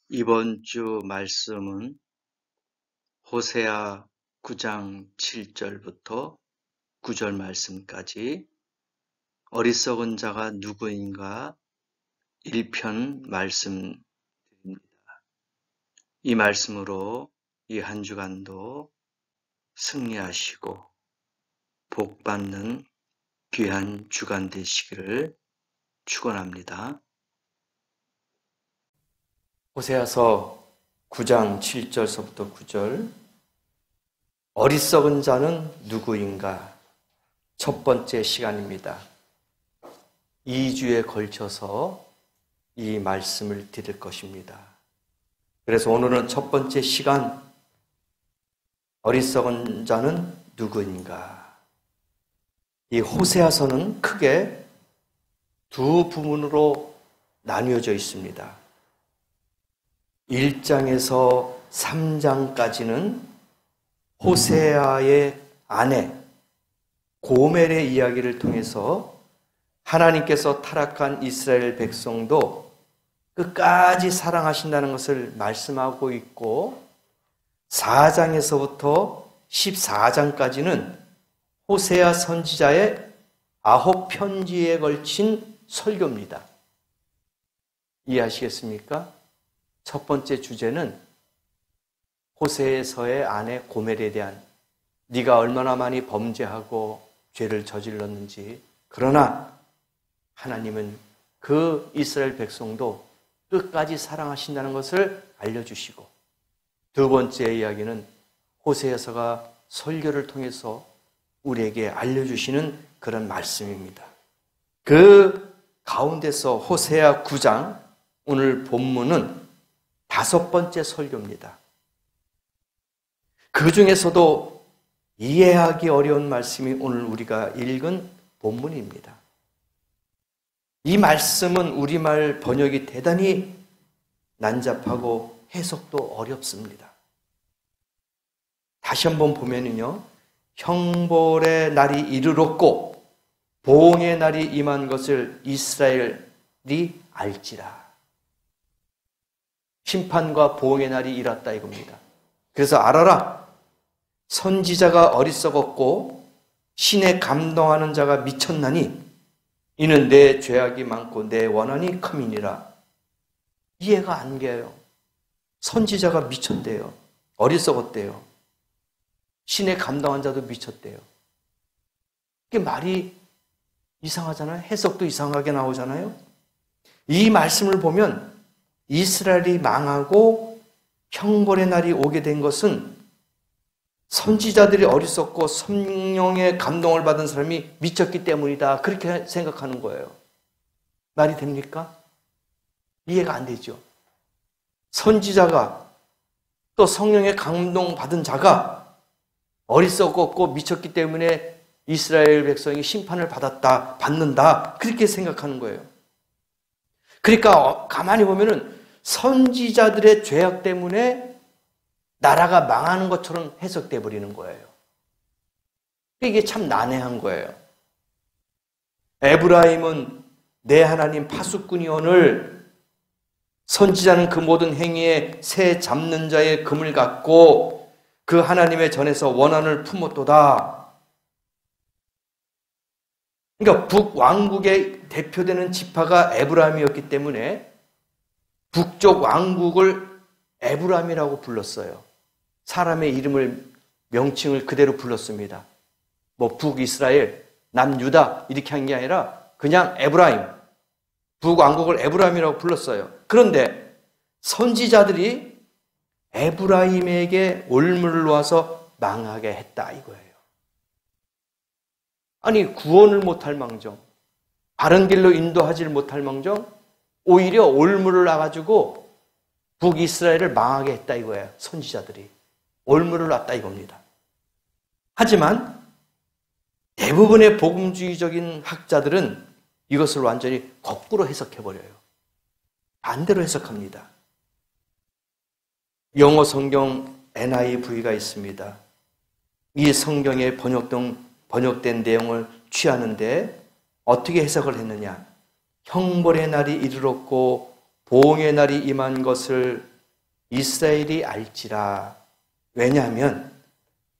이번 주 말씀은 호세아 9장 7절부터 9절 말씀까지 어리석은 자가 누구인가 1편 말씀드립니다. 이 말씀으로 이 한 주간도 승리하시고 복받는 귀한 주간 되시기를 축원합니다. 호세아서 9장 7절서부터 9절. 어리석은 자는 누구인가? 첫 번째 시간입니다. 2주에 걸쳐서 이 말씀을 드릴 것입니다. 그래서 오늘은 첫 번째 시간, 어리석은 자는 누구인가? 이 호세아서는 크게 두 부분으로 나뉘어져 있습니다. 1장에서 3장까지는 호세아의 아내 고멜의 이야기를 통해서 하나님께서 타락한 이스라엘 백성도 끝까지 사랑하신다는 것을 말씀하고 있고, 4장에서부터 14장까지는 호세아 선지자의 9편지에 걸친 설교입니다. 이해하시겠습니까? 첫 번째 주제는 호세아서의 아내 고멜에 대한, 네가 얼마나 많이 범죄하고 죄를 저질렀는지, 그러나 하나님은 그 이스라엘 백성도 끝까지 사랑하신다는 것을 알려주시고, 두 번째 이야기는 호세아서가 설교를 통해서 우리에게 알려주시는 그런 말씀입니다. 그 가운데서 호세아 9장, 오늘 본문은 5번째 설교입니다. 그 중에서도 이해하기 어려운 말씀이 오늘 우리가 읽은 본문입니다. 이 말씀은 우리말 번역이 대단히 난잡하고 해석도 어렵습니다. 다시 한번 보면은요, 형벌의 날이 이르렀고 보응의 날이 임한 것을 이스라엘이 알지라. 심판과 보응의 날이 이랐다 이겁니다. 그래서 알아라. 선지자가 어리석었고 신에 감동하는 자가 미쳤나니 이는 내 죄악이 많고 내 원한이 큼이니라. 이해가 안 돼요. 선지자가 미쳤대요. 어리석었대요. 신에 감동한 자도 미쳤대요. 이게 말이 이상하잖아요. 해석도 이상하게 나오잖아요. 이 말씀을 보면 이스라엘이 망하고 형벌의 날이 오게 된 것은 선지자들이 어리석고 성령의 감동을 받은 사람이 미쳤기 때문이다. 그렇게 생각하는 거예요. 말이 됩니까? 이해가 안 되죠. 선지자가 또 성령의 감동 받은 자가 어리석었고 미쳤기 때문에 이스라엘 백성이 심판을 받는다. 그렇게 생각하는 거예요. 그러니까 가만히 보면은 선지자들의 죄악 때문에 나라가 망하는 것처럼 해석돼 버리는 거예요. 이게 참 난해한 거예요. 에브라임은 내 하나님 파수꾼이오늘, 선지자는 그 모든 행위에 새 잡는 자의 금을 갖고 그 하나님의 전에서 원한을 품었도다. 그러니까 북왕국의 대표되는 지파가 에브라임이었기 때문에 북쪽 왕국을 에브라임이라고 불렀어요. 사람의 이름을, 명칭을 그대로 불렀습니다. 뭐 북이스라엘, 남유다 이렇게 한 게 아니라 그냥 에브라임, 북왕국을 에브라임이라고 불렀어요. 그런데 선지자들이 에브라임에게 올무를 놓아서 망하게 했다 이거예요. 아니, 구원을 못할 망정, 바른 길로 인도하지를 못할 망정, 오히려 올무를 놔가지고 북이스라엘을 망하게 했다 이거예요. 선지자들이 올무를 놨다 이겁니다. 하지만 대부분의 복음주의적인 학자들은 이것을 완전히 거꾸로 해석해버려요. 반대로 해석합니다. 영어 성경 NIV가 있습니다. 이 성경에 번역된 내용을 취하는데 어떻게 해석을 했느냐? 형벌의 날이 이르렀고 보응의 날이 임한 것을 이스라엘이 알지라. 왜냐하면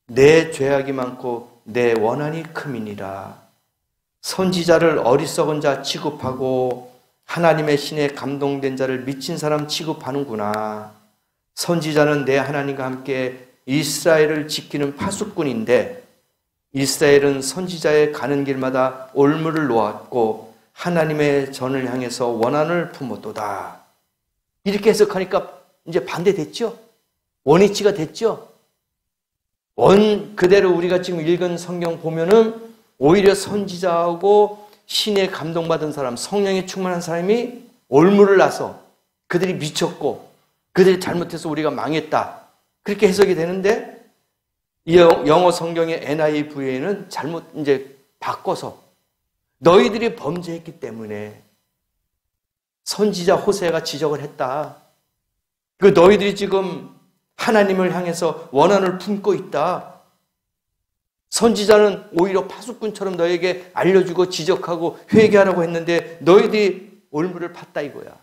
내 죄악이 많고 내 원한이 큼이니라. 선지자를 어리석은 자 취급하고 하나님의 신에 감동된 자를 미친 사람 취급하는구나. 선지자는 내 하나님과 함께 이스라엘을 지키는 파수꾼인데 이스라엘은 선지자의 가는 길마다 올무를 놓았고 하나님의 전을 향해서 원한을 품었도다. 이렇게 해석하니까 이제 반대됐죠? 원위치가 됐죠? 그대로 우리가 지금 읽은 성경 보면은 오히려 선지자하고 신에 감동받은 사람, 성령에 충만한 사람이 올무를 놔서 그들이 미쳤고 그들이 잘못해서 우리가 망했다. 그렇게 해석이 되는데 이 영어 성경의 NIV에는 잘못 이제 바꿔서 너희들이 범죄했기 때문에 선지자 호세아가 지적을 했다. 그 너희들이 지금 하나님을 향해서 원한을 품고 있다. 선지자는 오히려 파수꾼처럼 너에게 알려주고 지적하고 회개하라고 했는데 너희들이 올무를 팠다 이거야.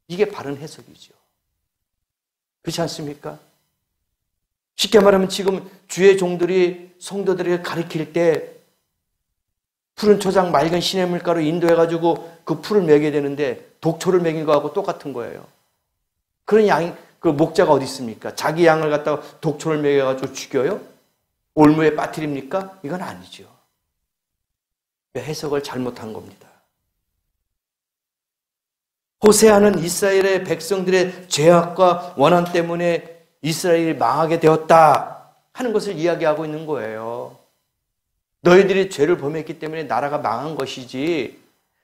이게 바른 해석이죠. 그렇지 않습니까? 쉽게 말하면 지금 주의 종들이 성도들에게 가르칠 때 푸른 초장 맑은 시냇물가로 인도해가지고 그 풀을 먹여야 되는데 독초를 먹인 거하고 똑같은 거예요. 그런 그 목자가 어디 있습니까? 자기 양을 갖다가 독초를 먹여가지고 죽여요? 올무에 빠뜨립니까? 이건 아니죠. 해석을 잘못한 겁니다. 호세아는 이스라엘의 백성들의 죄악과 원한 때문에 이스라엘이 망하게 되었다 하는 것을 이야기하고 있는 거예요. 너희들이 죄를 범했기 때문에 나라가 망한 것이지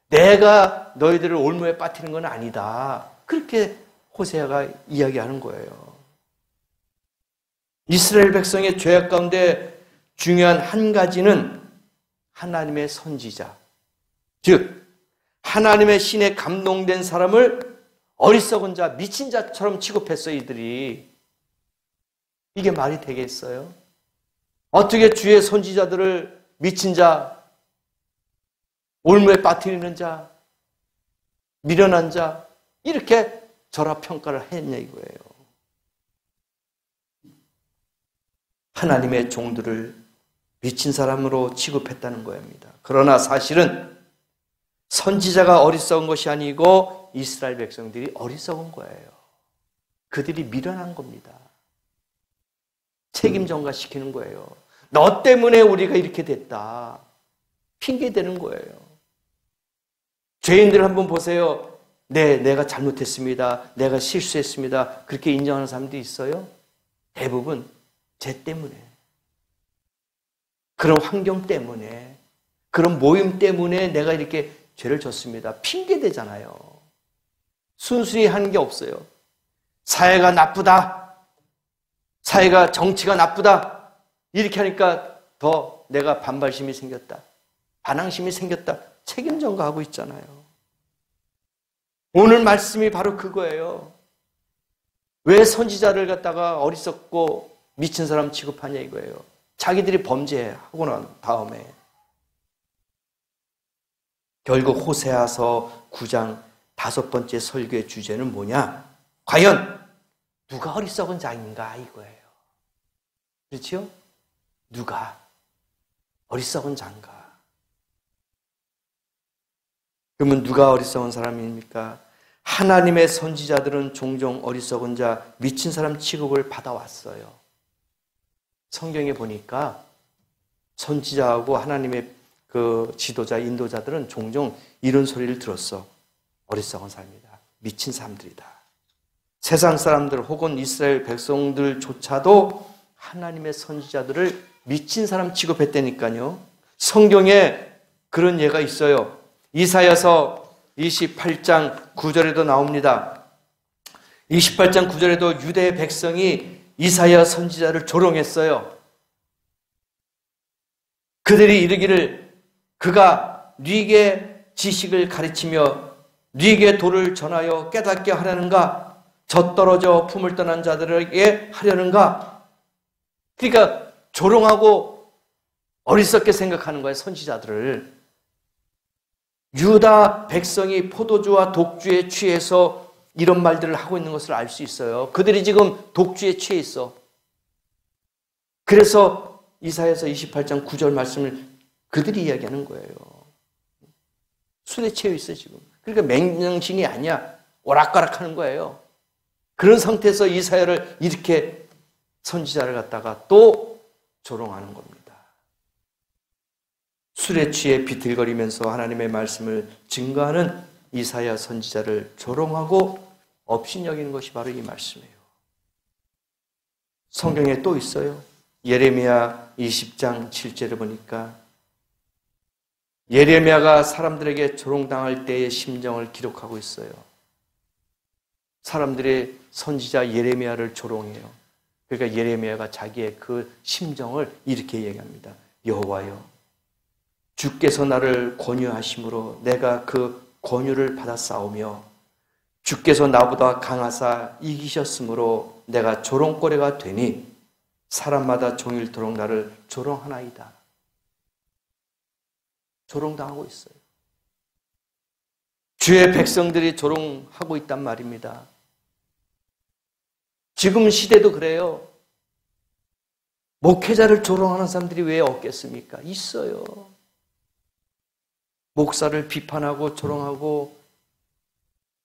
내가 너희들을 올무에 빠뜨리는 건 아니다. 그렇게 호세아가 이야기하는 거예요. 이스라엘 백성의 죄악 가운데 중요한 한 가지는 하나님의 선지자, 즉 하나님의 신에 감동된 사람을 어리석은 자, 미친 자처럼 취급했어요. 이들이. 이게 말이 되겠어요? 어떻게 주의 선지자들을 미친 자, 올무에 빠뜨리는 자, 미련한 자 이렇게 절하평가를 했냐 이거예요. 하나님의 종들을 미친 사람으로 취급했다는 겁니다. 그러나 사실은 선지자가 어리석은 것이 아니고 이스라엘 백성들이 어리석은 거예요. 그들이 미련한 겁니다. 책임 전가시키는 거예요. 너 때문에 우리가 이렇게 됐다. 핑계대는 거예요. 죄인들 한번 보세요. 네, 내가 잘못했습니다. 내가 실수했습니다. 그렇게 인정하는 사람들이 있어요? 대부분 죄 때문에, 그런 환경 때문에, 그런 모임 때문에 내가 이렇게 죄를 졌습니다. 핑계대잖아요. 순순히 하는 게 없어요. 사회가 나쁘다. 사회가 정치가 나쁘다. 이렇게 하니까 더 내가 반발심이 생겼다. 반항심이 생겼다. 책임 전가하고 있잖아요. 오늘 말씀이 바로 그거예요. 왜 선지자를 갖다가 어리석고 미친 사람 취급하냐 이거예요. 자기들이 범죄하고 난 다음에. 결국 호세아서 9장 5번째 설교의 주제는 뭐냐? 과연 누가 어리석은 자인가 이거예요. 그렇죠? 누가 어리석은 자인가? 그러면 누가 어리석은 사람입니까? 하나님의 선지자들은 종종 어리석은 자, 미친 사람 취급을 받아왔어요. 성경에 보니까 선지자하고 하나님의 그 지도자, 인도자들은 종종 이런 소리를 들었어. 어리석은 사람이다. 미친 사람들이다. 세상 사람들 혹은 이스라엘 백성들조차도 하나님의 선지자들을 미친 사람 취급했다니까요. 성경에 그런 예가 있어요. 이사야서 28장 9절에도 나옵니다. 28장 9절에도 유대의 백성이 이사야 선지자를 조롱했어요. 그들이 이르기를 그가 네게 지식을 가르치며 네게 도를 전하여 깨닫게 하려는가? 젖떨어져 품을 떠난 자들에게 하려는가? 그러니까 조롱하고 어리석게 생각하는 거예요. 선지자들을. 유다 백성이 포도주와 독주에 취해서 이런 말들을 하고 있는 것을 알 수 있어요. 그들이 지금 독주에 취해 있어. 그래서 이사야서 28장 9절 말씀을 그들이 이야기하는 거예요. 술에 취해 있어 지금. 그러니까 맹정신이 아니야. 오락가락하는 거예요. 그런 상태에서 이사야를 이렇게 선지자를 갖다가 또 조롱하는 겁니다. 술에 취해 비틀거리면서 하나님의 말씀을 증거하는 이사야 선지자를 조롱하고 업신여기는 것이 바로 이 말씀이에요. 성경에 또 있어요. 예레미야 20장 7절을 보니까 예레미야가 사람들에게 조롱당할 때의 심정을 기록하고 있어요. 사람들이 선지자 예레미야를 조롱해요. 그러니까 예레미야가 자기의 그 심정을 이렇게 얘기합니다. 여호와여, 주께서 나를 권유하심으로 내가 그 권유를 받아 싸우며 주께서 나보다 강하사 이기셨으므로 내가 조롱거리가 되니 사람마다 종일토록 나를 조롱하나이다. 조롱당하고 있어요. 주의 백성들이 조롱하고 있단 말입니다. 지금 시대도 그래요. 목회자를 조롱하는 사람들이 왜 없겠습니까? 있어요. 목사를 비판하고 조롱하고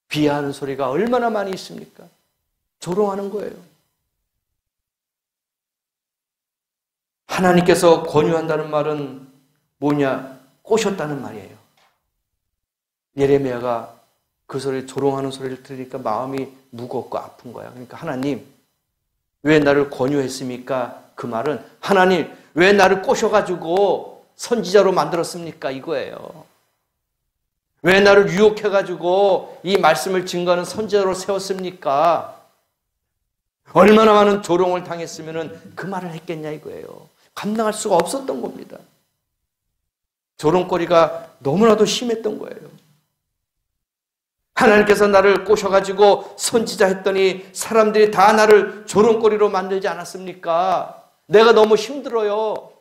비하하는 소리가 얼마나 많이 있습니까? 조롱하는 거예요. 하나님께서 권유한다는 말은 뭐냐? 꼬셨다는 말이에요. 예레미야가 그 소리, 조롱하는 소리를 들으니까 마음이 무겁고 아픈 거야. 그러니까 하나님, 왜 나를 권유했습니까? 그 말은 하나님, 왜 나를 꼬셔가지고 선지자로 만들었습니까? 이거예요. 왜 나를 유혹해가지고 이 말씀을 증거하는 선지자로 세웠습니까? 얼마나 많은 조롱을 당했으면 그 말을 했겠냐 이거예요. 감당할 수가 없었던 겁니다. 조롱거리가 너무나도 심했던 거예요. 하나님께서 나를 꼬셔가지고 선지자 했더니 사람들이 다 나를 조롱거리로 만들지 않았습니까? 내가 너무 힘들어요.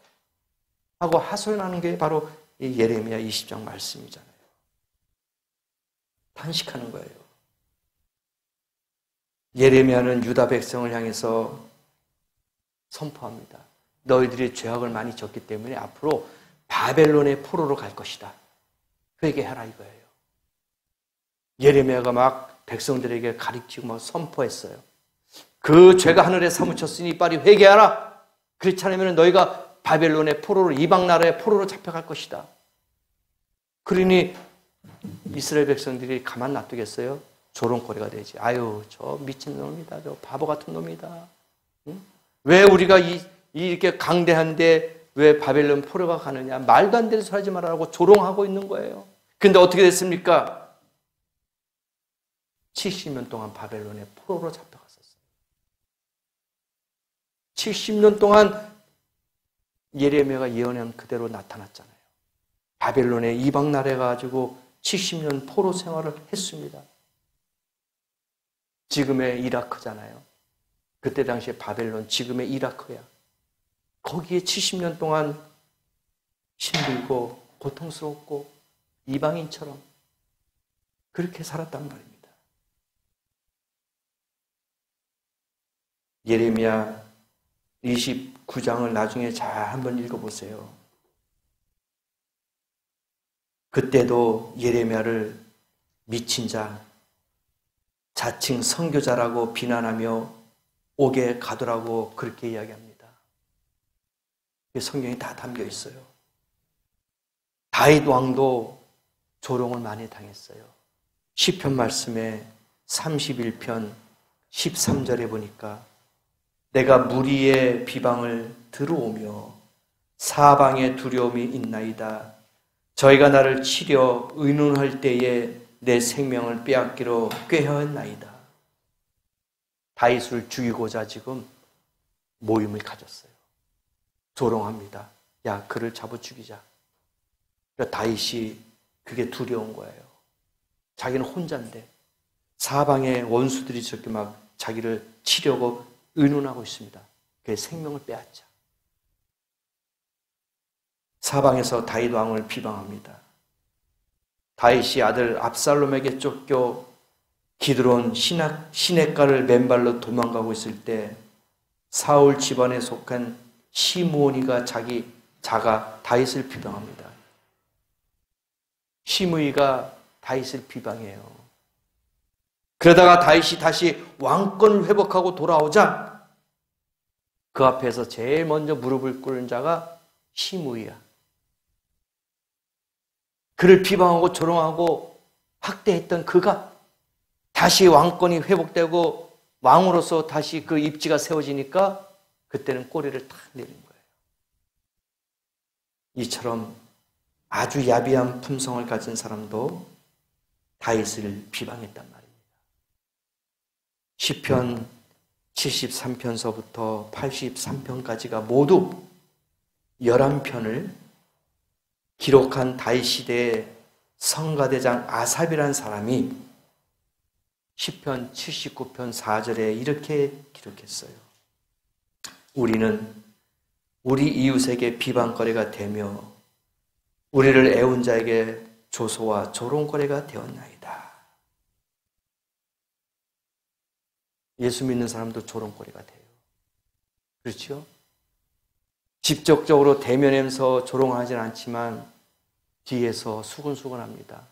하고 하소연하는 게 바로 이 예레미야 20장 말씀이잖아요. 탄식하는 거예요. 예레미야는 유다 백성을 향해서 선포합니다. 너희들이 죄악을 많이 졌기 때문에 앞으로 바벨론의 포로로 갈 것이다. 회개하라 이거예요. 예레미야가 막 백성들에게 가르치고 막 선포했어요. 그 죄가 하늘에 사무쳤으니 빨리 회개하라. 그렇지 않으면 너희가 바벨론의 포로로, 이방 나라의 포로로 잡혀갈 것이다. 그러니 이스라엘 백성들이 가만 놔두겠어요? 조롱거리가 되지. 아유, 저 미친 놈이다. 저 바보 같은 놈이다. 응? 왜 우리가 이렇게 강대한데 왜 바벨론 포로가 가느냐. 말도 안 되는 소리 하지 말라고 조롱하고 있는 거예요. 근데 어떻게 됐습니까? 70년 동안 바벨론의 포로로 잡혀갔었어요. 70년 동안 예레미야가 예언한 그대로 나타났잖아요. 바벨론의 이방 나라에 가지고 70년 포로 생활을 했습니다. 지금의 이라크잖아요. 그때 당시에 바벨론, 지금의 이라크야. 거기에 70년 동안 힘들고 고통스럽고 이방인처럼 그렇게 살았단 말입니다. 예레미야 29장을 나중에 잘 한번 읽어보세요. 그때도 예레미야를 미친 자, 자칭 선교자라고 비난하며 옥에 가두라고 그렇게 이야기합니다. 성경이 다 담겨 있어요. 다윗 왕도 조롱을 많이 당했어요. 시편 말씀에 31편 13절에 보니까 내가 무리의 비방을 들어오며 사방에 두려움이 있나이다. 저희가 나를 치려 의논할 때에 내 생명을 빼앗기로 꾀하였나이다. 다윗을 죽이고자 지금 모임을 가졌어요. 조롱합니다. 야, 그를 잡아 죽이자. 그러니까 다윗이 그게 두려운 거예요. 자기는 혼자인데 사방의 원수들이 저렇게 막 자기를 치려고 의논하고 있습니다. 그의 생명을 빼앗자. 사방에서 다윗 왕을 비방합니다. 다윗이 아들 압살롬에게 쫓겨 기드론 시냇가를 맨발로 도망가고 있을 때 사울 집안에 속한 시므온이가 자가 다윗을 비방합니다. 시므이가 다윗을 비방해요. 그러다가 다윗이 다시 왕권을 회복하고 돌아오자 그 앞에서 제일 먼저 무릎을 꿇은 자가 시므이야. 그를 비방하고 조롱하고 학대했던 그가 다시 왕권이 회복되고 왕으로서 다시 그 입지가 세워지니까 그때는 꼬리를 탁 내린 거예요. 이처럼 아주 야비한 품성을 가진 사람도 다윗을 비방했단 말입니다. 시편 73편서부터 83편까지가 모두 11편을 기록한 다윗 시대의 성가대장 아삽이라는 사람이 시편 79편 4절에 이렇게 기록했어요. 우리는 우리 이웃에게 비방거리가 되며 우리를 애운 자에게 조소와 조롱거리가 되었나이다. 예수 믿는 사람도 조롱거리가 돼요. 그렇죠? 직접적으로 대면하면서 조롱하진 않지만 뒤에서 수근수근합니다.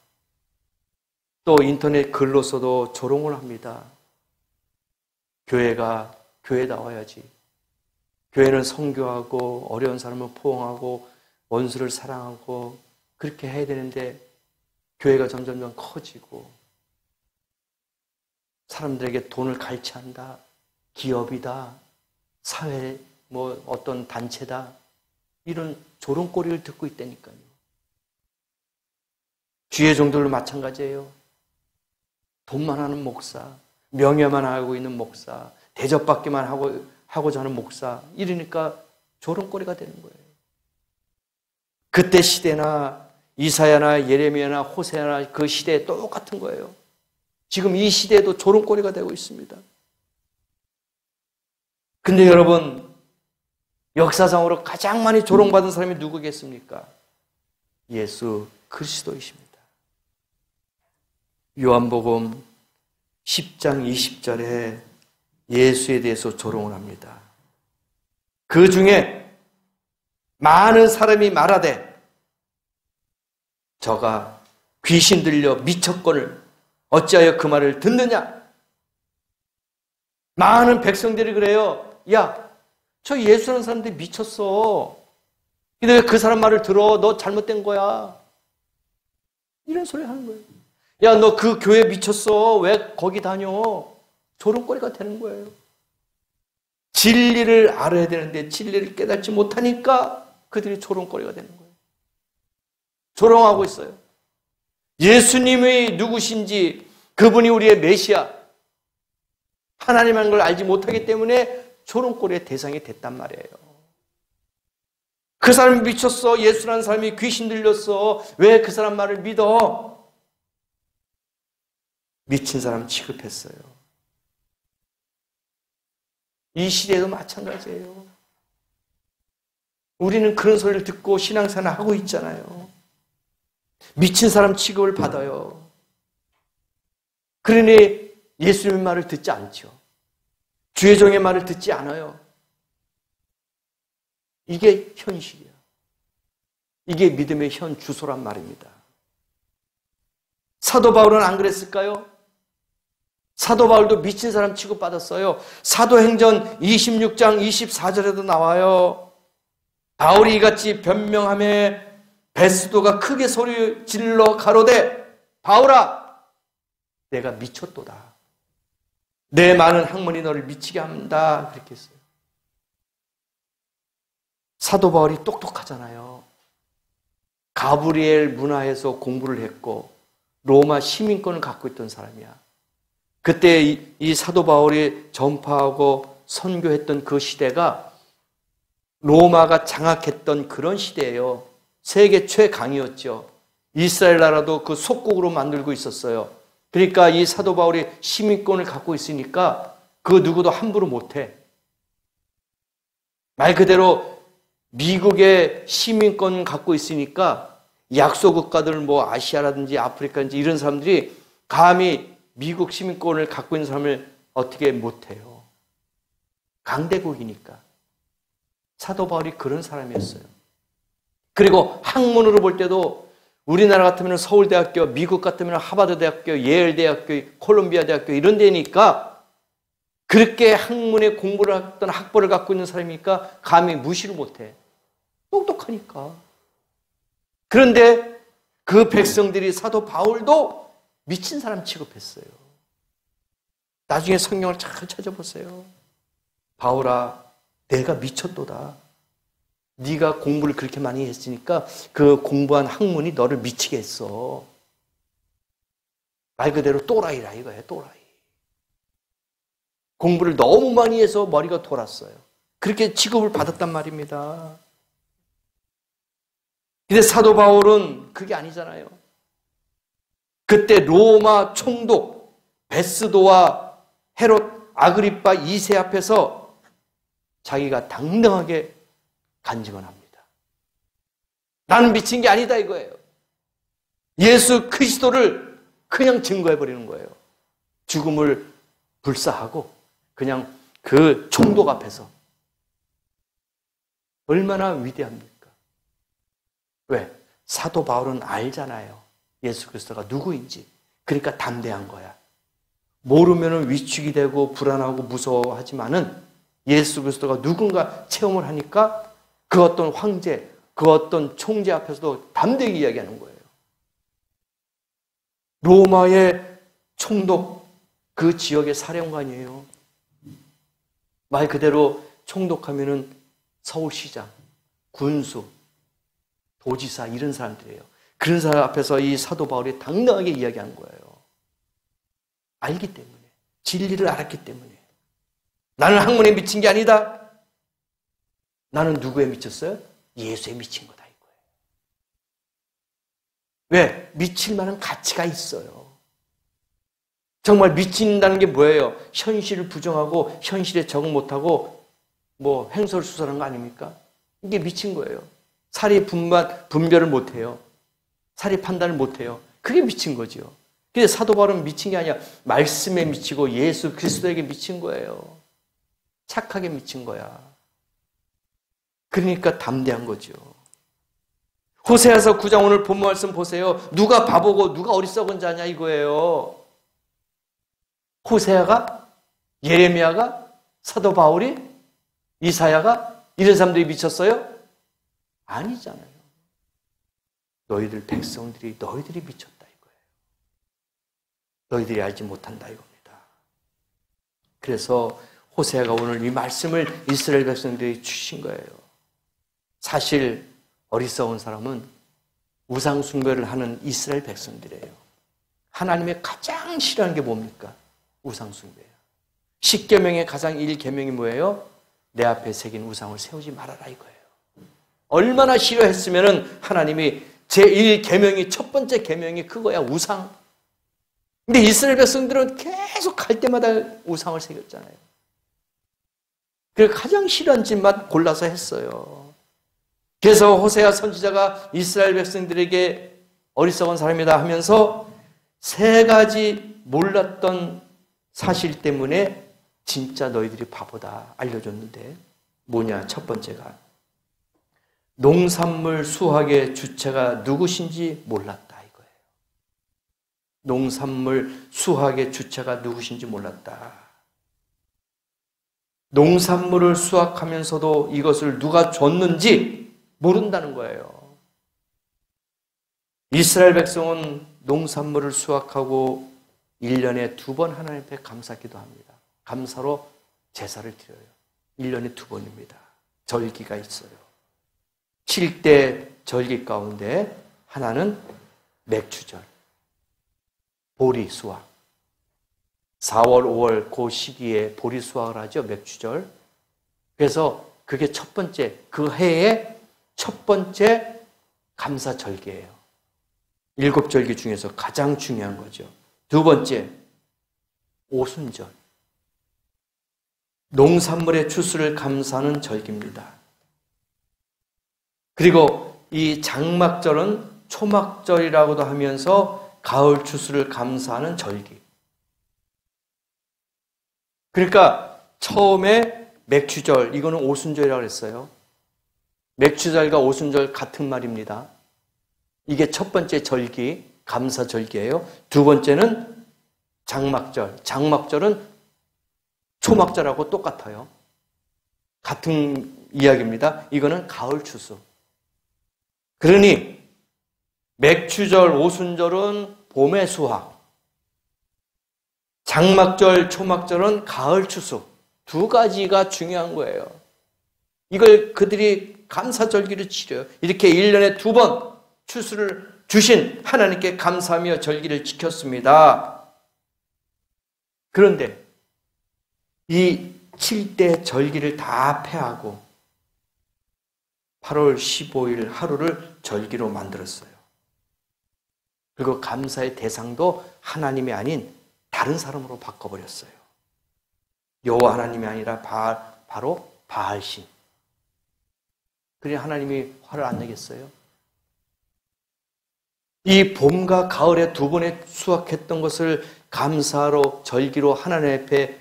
또 인터넷 글로서도 조롱을 합니다. 교회가 교회다워야지. 교회는 선교하고 어려운 사람을 포옹하고 원수를 사랑하고 그렇게 해야 되는데 교회가 점점점 커지고 사람들에게 돈을 갈취한다. 기업이다. 사회 어떤 단체다. 이런 조롱거리를 듣고 있다니까요. 주의 종들도 마찬가지예요. 돈만 하는 목사, 명예만 하고 있는 목사, 대접받기만 하고자 하는 목사, 이러니까 조롱거리가 되는 거예요. 그때 시대나 이사야나 예레미야나 호세아나 그 시대에 똑같은 거예요. 지금 이 시대에도 조롱거리가 되고 있습니다. 근데 여러분, 역사상으로 가장 많이 조롱받은 사람이 누구겠습니까? 예수 그리스도이십니다. 요한복음 10장 20절에 예수에 대해서 조롱을 합니다. 그 중에 많은 사람이 말하되 저가 귀신 들려 미쳤거늘 어찌하여 그 말을 듣느냐? 많은 백성들이 그래요. 야, 저 예수라는 사람들이 미쳤어. 근데 왜 그 사람 말을 들어? 너 잘못된 거야. 이런 소리 하는 거예요. 야, 너 그 교회 미쳤어. 왜 거기 다녀? 조롱거리가 되는 거예요. 진리를 알아야 되는데 진리를 깨닫지 못하니까 그들이 조롱거리가 되는 거예요. 조롱하고 있어요. 예수님이 누구신지, 그분이 우리의 메시아, 하나님이라는 걸 알지 못하기 때문에 조롱거리의 대상이 됐단 말이에요. 그 사람이 미쳤어. 예수라는 사람이 귀신 들렸어. 왜 그 사람 말을 믿어? 미친 사람 취급했어요. 이 시대도 마찬가지예요. 우리는 그런 소리를 듣고 신앙생활 하고 있잖아요. 미친 사람 취급을 받아요. 그러니 예수님의 말을 듣지 않죠. 주의 종의 말을 듣지 않아요. 이게 현실이야. 이게 믿음의 현 주소란 말입니다. 사도 바울은 안 그랬을까요? 사도 바울도 미친 사람 취급받았어요. 사도행전 26장 24절에도 나와요. 바울이 이같이 변명하며 베스도가 크게 소리 질러 가로되 바울아, 내가 미쳤도다. 내 많은 학문이 너를 미치게 한다. 그렇게 했어요. 사도 바울이 똑똑하잖아요. 가브리엘 문화에서 공부를 했고 로마 시민권을 갖고 있던 사람이야. 그때 이 사도 바울이 전파하고 선교했던 그 시대가 로마가 장악했던 그런 시대예요. 세계 최강이었죠. 이스라엘 나라도 그 속국으로 만들고 있었어요. 그러니까 이 사도 바울이 시민권을 갖고 있으니까 그 누구도 함부로 못해. 말 그대로 미국의 시민권 갖고 있으니까 약소 국가들 아시아라든지 아프리카든지 이런 사람들이 감히 미국 시민권을 갖고 있는 사람을 어떻게 못해요? 강대국이니까. 사도 바울이 그런 사람이었어요. 그리고 학문으로 볼 때도 우리나라 같으면 서울대학교, 미국 같으면 하버드대학교, 예일대학교, 콜롬비아 대학교 이런 데니까 그렇게 학문에 공부를 했던 학벌을 갖고 있는 사람이니까 감히 무시를 못해. 똑똑하니까. 그런데 그 백성들이 사도 바울도 미친 사람 취급했어요. 나중에 성경을 잘 찾아보세요. 바울아, 내가 미쳤도다. 네가 공부를 그렇게 많이 했으니까 그 공부한 학문이 너를 미치게 했어. 말 그대로 또라이라 이거예요. 또라이. 공부를 너무 많이 해서 머리가 돌았어요. 그렇게 취급을 받았단 말입니다. 근데 사도 바울은 그게 아니잖아요. 그때 로마 총독 베스도와 헤롯 아그리파 2세 앞에서 자기가 당당하게 간증을 합니다. 나는 미친 게 아니다 이거예요. 예수 그리스도를 그냥 증거해버리는 거예요. 죽음을 불사하고 그냥 그 총독 앞에서. 얼마나 위대합니까? 왜? 사도 바울은 알잖아요. 예수 그리스도가 누구인지. 그러니까 담대한 거야. 모르면 위축이 되고 불안하고 무서워하지만은 예수 그리스도가 누군가 체험을 하니까 그 어떤 황제, 그 어떤 총재 앞에서도 담대히 이야기하는 거예요. 로마의 총독, 그 지역의 사령관이에요. 말 그대로 총독하면은 서울시장, 군수, 도지사 이런 사람들이에요. 그런 사람 앞에서 이 사도 바울이 당당하게 이야기하는 거예요. 알기 때문에. 진리를 알았기 때문에. 나는 학문에 미친 게 아니다. 나는 누구에 미쳤어요? 예수에 미친 거다 이거예요. 왜? 미칠 만한 가치가 있어요. 정말 미친다는 게 뭐예요? 현실을 부정하고 현실에 적응 못하고 뭐 횡설수설한 거 아닙니까? 이게 미친 거예요. 사리 분별을 못해요. 사리 판단을 못해요. 그게 미친 거죠. 근데 사도 바울은 미친 게 아니라 말씀에 미치고 예수 그리스도에게 미친 거예요. 착하게 미친 거야. 그러니까 담대한 거죠. 호세아서 9장 오늘 본문 말씀 보세요. 누가 바보고 누가 어리석은 자냐 이거예요. 호세아가? 예레미야가? 사도 바울이? 이사야가? 이런 사람들이 미쳤어요? 아니잖아요. 너희들 백성들이 너희들이 미쳤다 이거예요. 너희들이 알지 못한다 이겁니다. 그래서 호세아가 오늘 이 말씀을 이스라엘 백성들이 주신 거예요. 사실 어리석은 사람은 우상 숭배를 하는 이스라엘 백성들이에요. 하나님의 가장 싫어하는 게 뭡니까? 우상 숭배예요. 10계명의 가장 1계명이 뭐예요? 내 앞에 새긴 우상을 세우지 말아라 이거예요. 얼마나 싫어했으면 하나님이 제1계명이 첫 번째 계명이 그거야. 우상. 근데 이스라엘 백성들은 계속 갈 때마다 우상을 새겼잖아요. 그래서 가장 싫어하는 짓만 골라서 했어요. 그래서 호세아 선지자가 이스라엘 백성들에게 어리석은 사람이다 하면서 세 가지 몰랐던 사실 때문에 진짜 너희들이 바보다 알려줬는데 뭐냐? 첫 번째가 농산물 수확의 주체가 누구신지 몰랐다 이거예요. 농산물 수확의 주체가 누구신지 몰랐다. 농산물을 수확하면서도 이것을 누가 줬는지 모른다는 거예요. 이스라엘 백성은 농산물을 수확하고 1년에 2번 하나님 앞에 감사 기도합니다. 감사로 제사를 드려요. 1년에 2번입니다. 절기가 있어요. 7대 절기 가운데 하나는 맥추절, 보리 수확. 4월, 5월 그 시기에 보리 수확을 하죠. 맥추절. 그래서 그게 첫 번째, 그 해의 첫 번째 감사절기예요. 7절기 중에서 가장 중요한 거죠. 두 번째, 오순절. 농산물의 추수를 감사하는 절기입니다. 그리고 이 장막절은 초막절이라고도 하면서 가을 추수를 감사하는 절기. 그러니까 처음에 맥추절, 이거는 오순절이라고 그랬어요. 맥추절과 오순절 같은 말입니다. 이게 첫 번째 절기, 감사절기예요. 두 번째는 장막절. 장막절은 초막절하고 똑같아요. 같은 이야기입니다. 이거는 가을 추수. 그러니 맥추절, 오순절은 봄의 수확, 장막절, 초막절은 가을 추수. 두 가지가 중요한 거예요. 이걸 그들이 감사절기를 치려요. 이렇게 1년에 2번 추수를 주신 하나님께 감사하며 절기를 지켰습니다. 그런데 이 7대 절기를 다 폐하고 8월 15일 하루를 절기로 만들었어요. 그리고 감사의 대상도 하나님이 아닌 다른 사람으로 바꿔버렸어요. 여호와 하나님이 아니라 바로 바알신. 그래 하나님이 화를 안 내겠어요? 이 봄과 가을에 2번에 수확했던 것을 감사로 절기로 하나님 앞에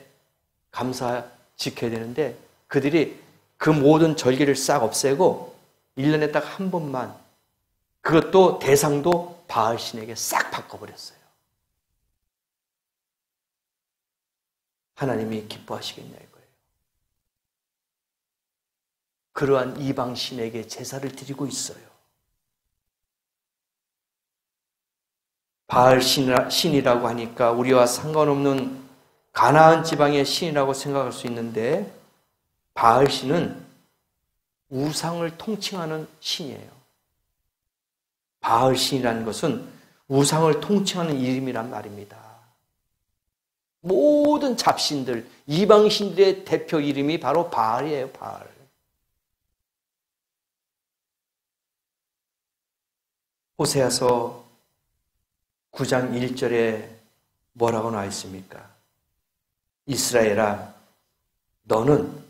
감사 지켜야 되는데 그들이 그 모든 절기를 싹 없애고 1년에 딱 한 번만, 그것도 대상도 바알신에게 싹 바꿔버렸어요. 하나님이 기뻐하시겠냐 이거예요. 그러한 이방신에게 제사를 드리고 있어요. 바알신이라고 하니까 우리와 상관없는 가나안 지방의 신이라고 생각할 수 있는데 바알신은 우상을 통칭하는 신이에요. 바알신이라는 것은 우상을 통칭하는 이름이란 말입니다. 모든 잡신들, 이방신들의 대표 이름이 바로 바알이에요. 바알. 호세아서 9장 1절에 뭐라고 나와 있습니까? 이스라엘아, 너는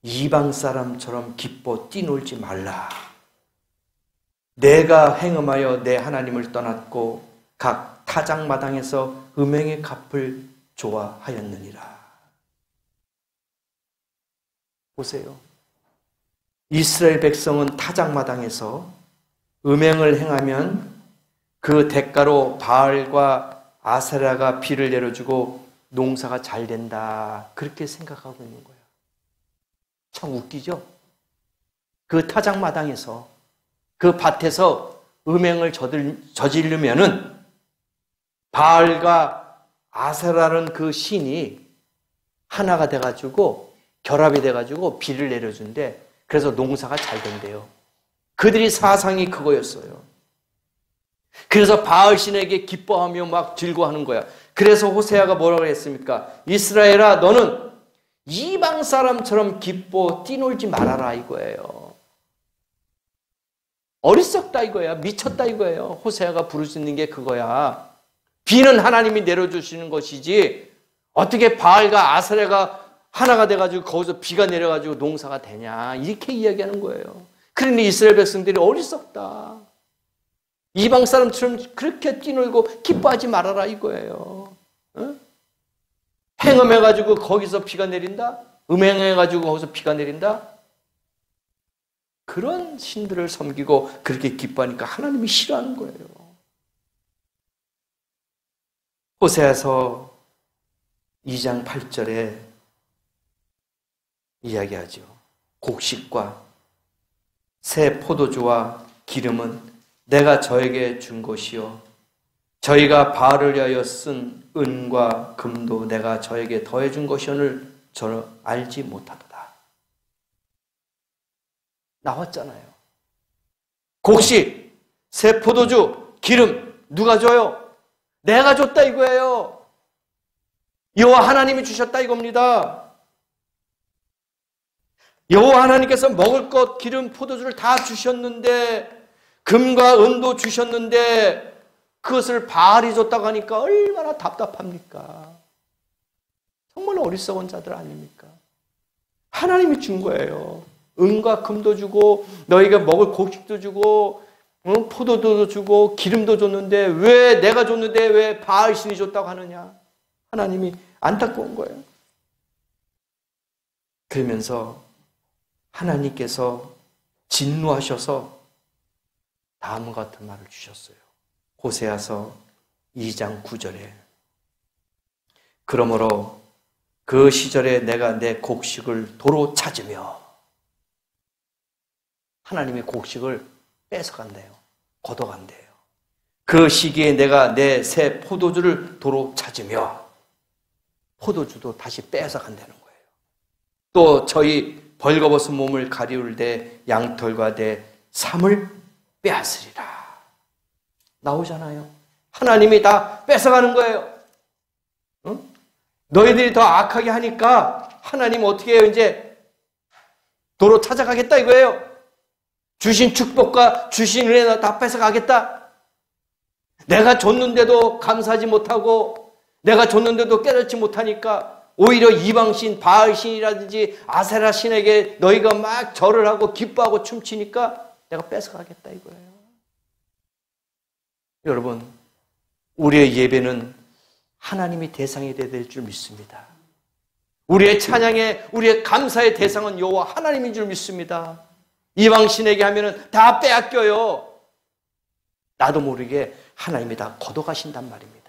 이방 사람처럼 기뻐 뛰놀지 말라. 내가 행음하여 내 하나님을 떠났고 각 타작마당에서 음행의 값을 좋아하였느니라. 보세요. 이스라엘 백성은 타작마당에서 음행을 행하면 그 대가로 바알과 아세라가 비를 내려주고 농사가 잘 된다. 그렇게 생각하고 있는 거예요. 참 웃기죠? 그 타작마당에서 그 밭에서 음행을 저지르면은 바알과 아세라는 그 신이 하나가 돼가지고 결합이 돼가지고 비를 내려준대. 그래서 농사가 잘 된대요. 그들이 사상이 그거였어요. 그래서 바알신에게 기뻐하며 막 즐거워하는 거야. 그래서 호세아가 뭐라고 했습니까? 이스라엘아, 너는 이방 사람처럼 기뻐 뛰놀지 말아라 이거예요. 어리석다 이거야. 미쳤다 이거예요. 호세아가 부르짖는 게 그거야. 비는 하나님이 내려주시는 것이지 어떻게 바알과 아세라가 하나가 돼가지고 거기서 비가 내려가지고 농사가 되냐 이렇게 이야기하는 거예요. 그러니 이스라엘 백성들이 어리석다. 이방 사람처럼 그렇게 뛰놀고 기뻐하지 말아라 이거예요. 어? 행음해가지고 거기서 비가 내린다? 음행해가지고 거기서 비가 내린다? 그런 신들을 섬기고 그렇게 기뻐하니까 하나님이 싫어하는 거예요. 호세아서 2장 8절에 이야기하죠. 곡식과 새 포도주와 기름은 내가 저에게 준 것이요 저희가 바알을 위하여 쓴 은과 금도 내가 저에게 더해준 것이오늘 저는 알지 못하도다. 나왔잖아요. 곡식, 새 포도주, 기름 누가 줘요? 내가 줬다 이거예요. 여호와 하나님이 주셨다 이겁니다. 여호와 하나님께서 먹을 것, 기름, 포도주를 다 주셨는데 금과 은도 주셨는데 그것을 바알이 줬다고 하니까 얼마나 답답합니까? 정말 어리석은 자들 아닙니까? 하나님이 준 거예요. 은과 금도 주고 너희가 먹을 곡식도 주고 포도도 주고 기름도 줬는데 왜 내가 줬는데 왜 바알신이 줬다고 하느냐? 하나님이 안타까운 거예요. 그러면서 하나님께서 진노하셔서 다음과 같은 말을 주셨어요. 호세아서 2장 9절에 그러므로 그 시절에 내가 내 곡식을 도로 찾으며, 하나님의 곡식을 뺏어간대요. 걷어간대요. 그 시기에 내가 내 새 포도주를 도로 찾으며, 포도주도 다시 뺏어간다는 거예요. 또 저희 벌거벗은 몸을 가리울 때 양털과 내 삶을 빼앗으리라. 나오잖아요. 하나님이 다 뺏어가는 거예요. 응? 너희들이 더 악하게 하니까 하나님 어떻게 해요? 이제 도로 찾아가겠다 이거예요. 주신 축복과 주신 은혜나 다 뺏어가겠다. 내가 줬는데도 감사하지 못하고 내가 줬는데도 깨닫지 못하니까 오히려 이방신, 바알신이라든지 아세라 신에게 너희가 막 절을 하고 기뻐하고 춤추니까 내가 뺏어가겠다 이거예요. 여러분, 우리의 예배는 하나님이 대상이 되어야 될 줄 믿습니다. 우리의 찬양의, 우리의 감사의 대상은 여호와 하나님인 줄 믿습니다. 이방신에게 하면은 다 빼앗겨요. 나도 모르게 하나님이 다 걷어가신단 말입니다.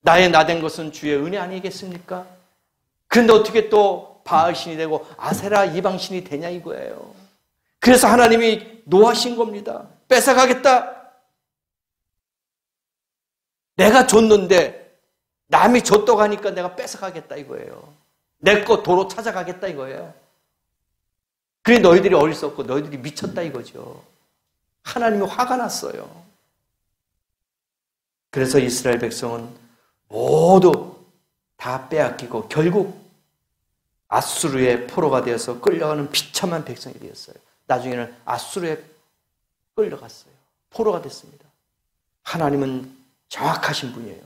나의 나된 것은 주의 은혜 아니겠습니까? 그런데 어떻게 또 바알신이 되고 아세라 이방신이 되냐 이거예요. 그래서 하나님이 노하신 겁니다. 뺏어가겠다. 내가 줬는데 남이 줬다고 하니까 내가 뺏어가겠다 이거예요. 내 거 도로 찾아가겠다 이거예요. 그래 너희들이 어리석고 너희들이 미쳤다 이거죠. 하나님이 화가 났어요. 그래서 이스라엘 백성은 모두 다 빼앗기고 결국 아수르의 포로가 되어서 끌려가는 비참한 백성이 되었어요. 나중에는 아수르에 끌려갔어요. 포로가 됐습니다. 하나님은 정확하신 분이에요.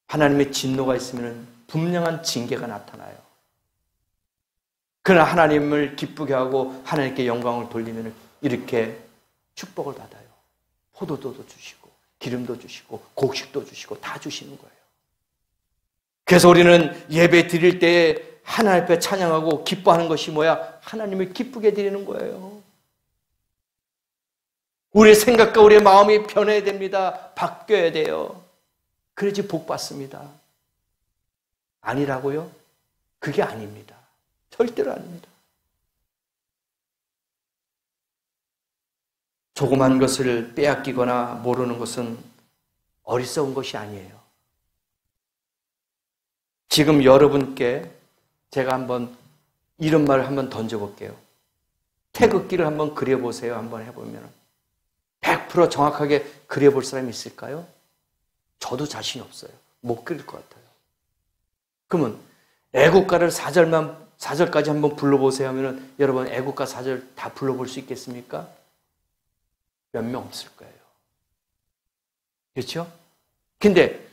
하나님의 진노가 있으면 분명한 징계가 나타나요. 그러나 하나님을 기쁘게 하고 하나님께 영광을 돌리면 이렇게 축복을 받아요. 포도도 주시고 기름도 주시고 곡식도 주시고 다 주시는 거예요. 그래서 우리는 예배 드릴 때에 하나님 앞에 찬양하고 기뻐하는 것이 뭐야? 하나님을 기쁘게 드리는 거예요. 우리의 생각과 우리의 마음이 변해야 됩니다. 바뀌어야 돼요. 그래야지 복 받습니다. 아니라고요? 그게 아닙니다. 절대로 아닙니다. 조그만 것을 빼앗기거나 모르는 것은 어리석은 것이 아니에요. 지금 여러분께 제가 한번 이런 말을 한번 던져볼게요. 태극기를 한번 그려보세요. 한번 해보면 100% 정확하게 그려볼 사람이 있을까요? 저도 자신이 없어요. 못 그릴 것 같아요. 그러면 애국가를 4절까지 한번 불러보세요 하면 여러분 애국가 4절 다 불러볼 수 있겠습니까? 몇 명 없을 거예요. 그렇죠? 근데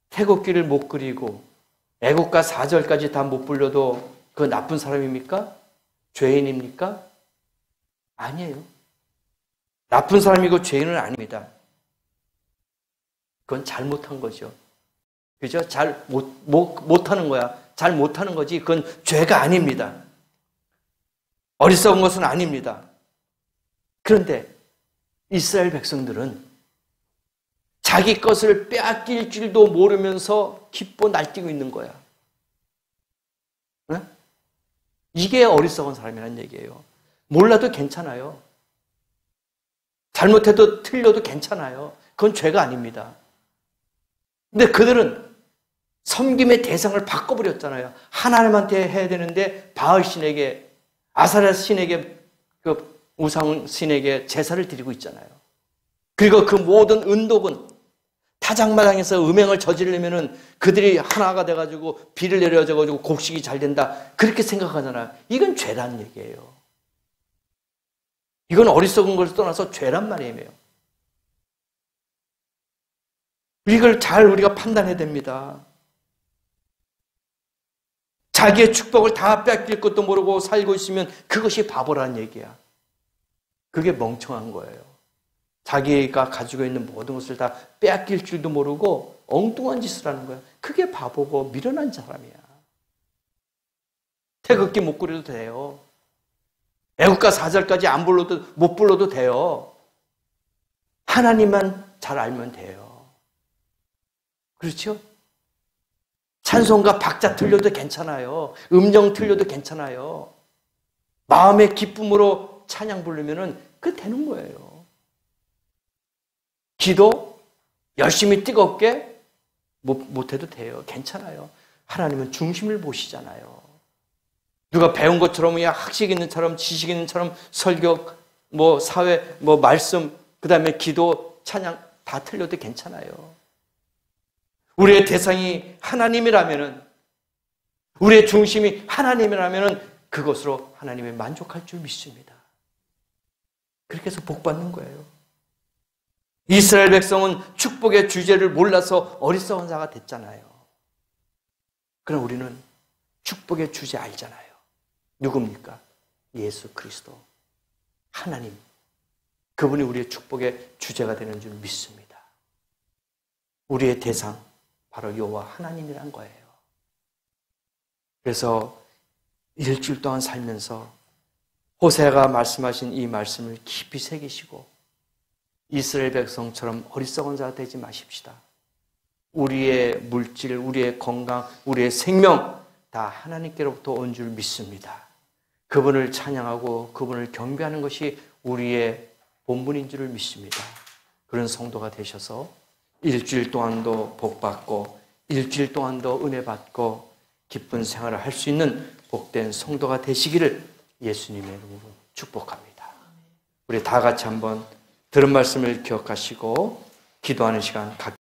태극기를 못 그리고 애국가 4절까지 다 못 불러도 그 나쁜 사람입니까? 죄인입니까? 아니에요. 나쁜 사람이고 죄인은 아닙니다. 그건 잘못한 거죠. 그죠? 못하는 거야. 잘 못하는 거지. 그건 죄가 아닙니다. 어리석은 것은 아닙니다. 그런데 이스라엘 백성들은 자기 것을 빼앗길 줄도 모르면서 기뻐 날뛰고 있는 거야. 네? 이게 어리석은 사람이라는 얘기예요. 몰라도 괜찮아요. 잘못해도 틀려도 괜찮아요. 그건 죄가 아닙니다. 근데 그들은 섬김의 대상을 바꿔버렸잖아요. 하나님한테 해야 되는데 바알 신에게, 아사랴 신에게, 그 우상 신에게 제사를 드리고 있잖아요. 그리고 그 모든 은독은 타작마당에서 음행을 저지르려면은 그들이 하나가 돼가지고 비를 내려줘가지고 곡식이 잘 된다. 그렇게 생각하잖아요. 이건 죄란 얘기예요. 이건 어리석은 걸 떠나서 죄란 말이에요. 이걸 잘 우리가 판단해야 됩니다. 자기의 축복을 다 뺏길 것도 모르고 살고 있으면 그것이 바보라는 얘기야. 그게 멍청한 거예요. 자기가 가지고 있는 모든 것을 다 빼앗길 줄도 모르고 엉뚱한 짓을 하는 거야. 그게 바보고 미련한 사람이야. 태극기 못 그려도 돼요. 애국가 4절까지 못 불러도 돼요. 하나님만 잘 알면 돼요. 그렇죠? 찬송가 박자 틀려도 괜찮아요. 음정 틀려도 괜찮아요. 마음의 기쁨으로 찬양 부르면은 그게 되는 거예요. 기도 열심히 뜨겁게 못해도 돼요. 괜찮아요. 하나님은 중심을 보시잖아요. 누가 배운 것처럼 그냥 학식 있는 처럼 지식 있는 처럼 설교 사회 말씀 그다음에 기도 찬양 다 틀려도 괜찮아요. 우리의 대상이 하나님이라면은 우리의 중심이 하나님이라면은 그것으로 하나님이 만족할 줄 믿습니다. 그렇게 해서 복 받는 거예요. 이스라엘 백성은 축복의 주제를 몰라서 어리석은 자가 됐잖아요. 그럼 우리는 축복의 주제 알잖아요. 누굽니까? 예수 그리스도. 하나님. 그분이 우리의 축복의 주제가 되는 줄 믿습니다. 우리의 대상, 바로 여호와 하나님이란 거예요. 그래서 일주일 동안 살면서 호세아가 말씀하신 이 말씀을 깊이 새기시고 이스라엘 백성처럼 어리석은 자가 되지 마십시다. 우리의 물질, 우리의 건강, 우리의 생명 다 하나님께로부터 온 줄 믿습니다. 그분을 찬양하고 그분을 경배하는 것이 우리의 본분인 줄을 믿습니다. 그런 성도가 되셔서 일주일 동안도 복 받고 일주일 동안도 은혜 받고 기쁜 생활을 할 수 있는 복된 성도가 되시기를 예수님의 이름으로 축복합니다. 우리 다 같이 한번 들은 말씀을 기억하시고 기도하는 시간 갖겠습니다.